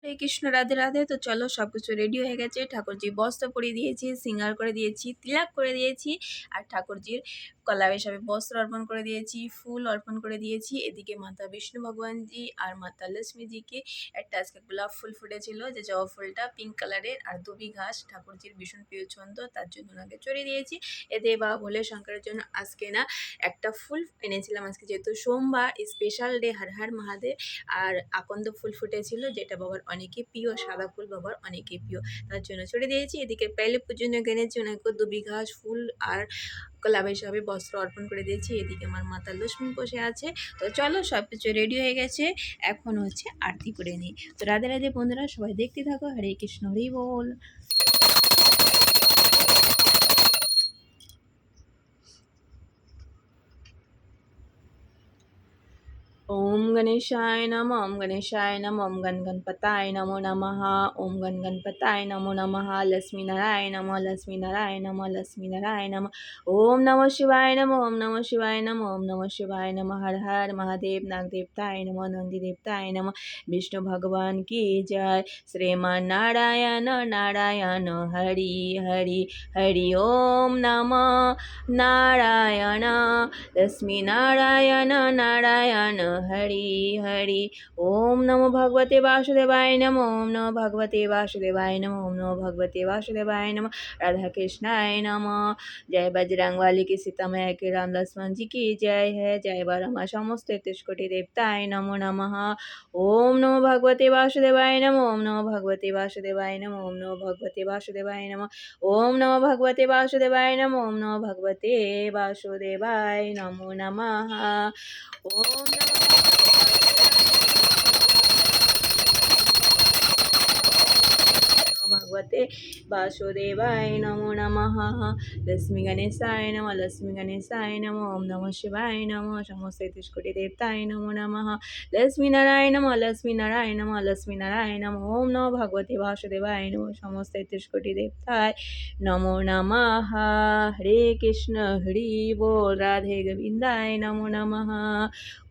হরে কৃষ্ণ, রাধে রাধে। তো চলো, সবকিছু রেডি হয়ে গেছে। ঠাকুরজি বস্ত্র পরিয়ে দিয়েছি, সিঙ্গার করে দিয়েছি, তিলক করে দিয়েছি, আর ঠাকুরজির কলা হিসাবে বস্ত্র অর্পণ করে দিয়েছি, ফুল অর্পণ করে দিয়েছি। এদিকে মাতা বিষ্ণু ভগবানজি আর মাতা লক্ষ্মীজিকে একটা আজকে গোলাপ ফুল ফুটেছিল, যে জবা ফুলটা পিঙ্ক কালারের, আর দুবি ঘাস ঠাকুরজির ভীষণ প্রিয় ছন্দ, তার জন্য ওনাকে চড়িয়ে দিয়েছি। এতে বাবা ভোলে শঙ্করের জন্য আজকে না একটা ফুল এনেছিলাম, আজকে যেহেতু সোমবার, স্পেশাল ডে, হর হর মহাদেব। আর আকন্দ ফুল ফুটেছিল, যেটা বাবার অনেকে প্রিয়, সাদা ফুল বাবার অনেকে প্রিয়, তার জন্য ছড়িয়ে দিয়েছি। এদিকে পেলে পুজো কিনেছি, ওনাকে দুবি ঘাস ফুল আর গোলাপ হিসাবে বস্ত্র অর্পণ করে দিয়েছি। এদিকে আমার মাতা লক্ষ্মী বসে আছে। তো চলো, সব কিছু রেডি হয়ে গেছে, এখন হচ্ছে আরতি করে নিই। তো রাধে রাধে বন্ধুরা, সবাই দেখতে থাকো। হরে কৃষ্ণ, হরি বল। ओम गणेशाय नमः। ओम गणेशाय नमः। ओम गणपताय नमो नमः। ओम गणपताय नमो नमः। लक्ष्मी नारायण नमः। लक्ष्मी नारायण नमः। लक्ष्मी नारायण नमः। ओम नमः शिवाय नमः। ओम नमः शिवाय नमः। ओम नमः शिवाय नमः। हर हर महादेव। नाग देवताय नमः। नंदी देवताय नमः। विष्णु भगवान की जय। श्रीमान नारायण नारायण हरि हरि हरि। ओम नमः नारायण। लक्ष्मी नारायण नारायण हरि हरि। ओम नमो भगवते वासुदेवाय नमः। ओम नमो भगवते वासुदेवाय नमः। ओम नमो भगवते वासुदेवाय नमः। राधा कृष्णाय नमः। जय बजरंगबली की, सीता मैया की, राम लक्ष्मण जी की जय है। जय बरमा समस्त 33 कोटि देवताय नमो नमः। ओम नमो भगवते वासुदेवाय नमः। ओम नमो भगवते वासुदेवाय नमः। ओम नमो भगवते वासुदेवाय नमः। ओम नमो भगवते वासुदेवाय नमः। ओम नमो भगवते वासुदेवाय नमो नमः। ओम भगवते वासुदेवाय नमो नमः। लक्ष्मी गणेशाय नमः। लक्ष्मी गणेशाय नमः। ओम नमः शिवाय नमः। समस्त 33 कोटि देवताय नमो नमः। लक्ष्मी नारायण नमः। लक्ष्मी नारायण नमः। लक्ष्मी नारायण नमः। ओम नमः भगवते वासुदेवाय नमः। समस्त 33 कोटि देवताय नमो नमः। हरे कृष्ण, हरि बोल। राधे गोविंदाय नमो नमः।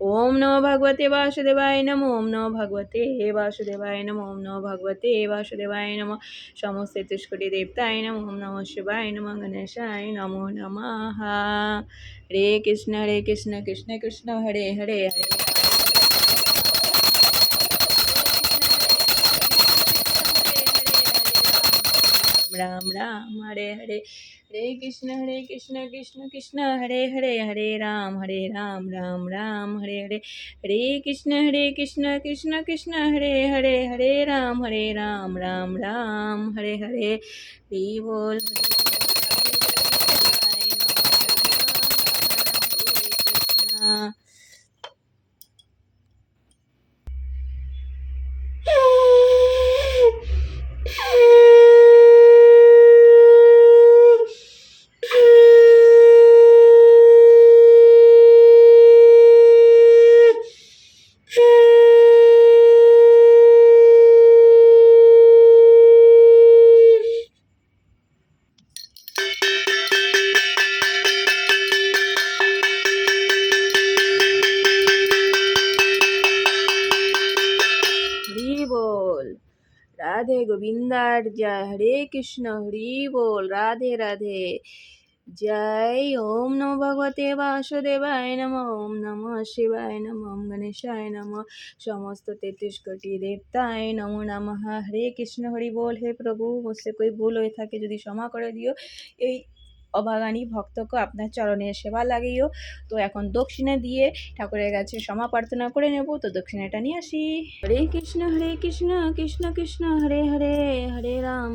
ओम नमो भगवते वासुदेवाय नमः। ओम नमो भगवते वासुदेवाय नमः। ओम नमो भगवते वासुदेवाय नमः। समस्त 33 कोटि देवताय नमः। ओम नमः शिवाय नमः। गणेशाय नमो नमः। हरे कृष्ण कृष्ण कृष्ण हरे हरे, हरे राम राम हरे हरे, हरे कृष्ण कृष्ण कृष्ण हरे हरे, हरे राम राम राम हरे हरे, हरे कृष्ण कृष्ण कृष्ण हरे हरे, हरे राम राम राम हरे हरे। हरि बोल, हरे कृष्ण। हरि बोल, राधे गोविंदार जय। हरे कृष्ण, हरि बोल, राधे राधे जय। ओम नमो भगवते वासुदेवाय नमः। ओम नमः शिवाय नमः। ओम गणेशाय नमः। समस्त 33 कोटि देवताय नमो नमः। हरे कृष्ण, हरि बोल। हे प्रभु, मुझसे कोई भूल হয়ে থাকে যদি ক্ষমা করে দিও। এই অভাগানী ভক্তকে আপনার চরণে সেবা লাগিও। তো এখন দক্ষিণা দিয়ে ঠাকুরের কাছে ক্ষমা প্রার্থনা করে নেব। তো দক্ষিণাটা নিয়ে আসি। হরে কৃষ্ণ কৃষ্ণ কৃষ্ণ হরে হরে, হরে রাম